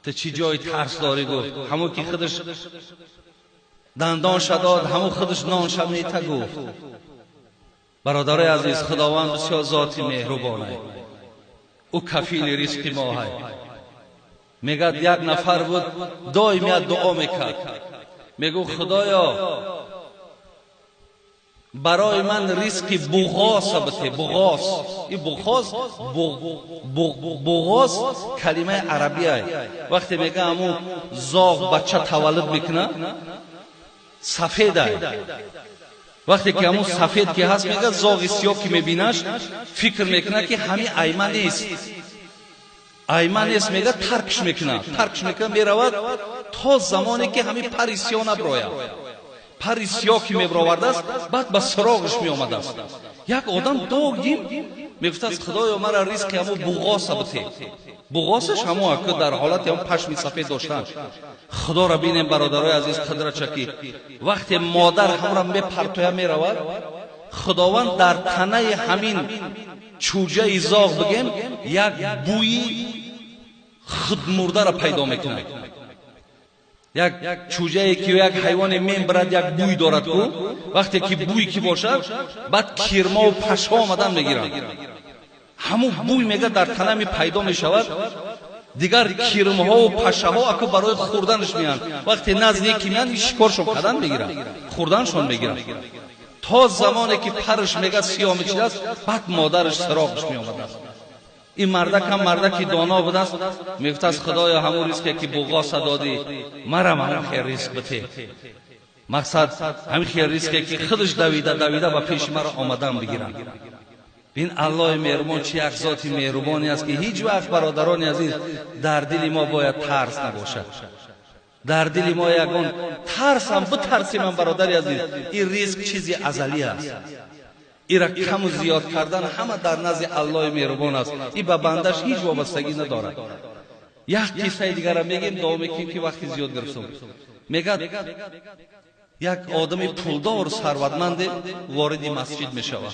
تو چی جای ترس داری گفت؟ همون که خودش دندان شداد همون خودش نان شمیته گفت. برادر عزیز، خداوند بسیار ذاتی مهربانه، او کفیل ریسک ما ہے. میگه یک نفر بود دائم دعا میکرد، میگو خدایا برای من ریسک بغاس بده. بغاس، این بغاس کلمه عربی است. وقتی میگه همون زاغ بچه تولد میکنه سفید است. وقتی که همون سفید که هست میگه زاغ سیاه که میبینش فکر میکنه که همین ایمن نیست. ایمن نیست، میگه ترکش میکنه میرود تا زمانی که همین پر سیاه نبراید. پر سیاه که میبراورده است بعد به سراغش میآمده است. یک آدم داغیم میگفت است خدایا مرا ریسک همون بغاس بده. بغاسش همون که در حالت همون پشم سفید داشتن. خدا را بینیم برادرای عزیز قدرت چکی. وقتی مادر هم را میپرتویه میرود، خداوند در تنه همین چوجه زاغ بگیم یک بوی خود مرده را پیدا میکنه. یک چوجه که یک حیوان میبرد یک بوی دارد کو، وقتی که بوی کی باشد بعد کیرما و پشه آمدن میگیرن. همون بوی میگه در تنه می پیدا میشود. دیگر کیرمها و پشه ها اکو برای خوردنش میان. وقتی نزدیک که میان شکارشون کردن میگیرن، خوردنشون میگیرن تا زمانی که پرش میگه سیاه میشده است بعد مادرش سراغش میآمده است. این مردک هم مردکی دانا بوده است. میگفت است خدایا همون ریسکی که بغاس دادی مرا همون خیر ریسک بده. مقصد همین خیر ریسکی که خودش دویده و پیش مرا آمدن بگیرن. بین الله مهربان چه یک ذات مهربانی است که هیچ وقت برادران عزیز در دل ما باید ترس نباشد. در دل ما یگان ترس هم بترسیم. من برادر عزیز، این ریسک چیزی ازلی است. این را کم و زیاد کردن همه در نزد الله مهربان است. این به بندش هیچ وابستگی ندارد. یک قصه دیگر هم میگیم داومی که وقتی زیاد گرفتم. میگه یک آدم پولدار ثروتمند وارد مسجد میشود.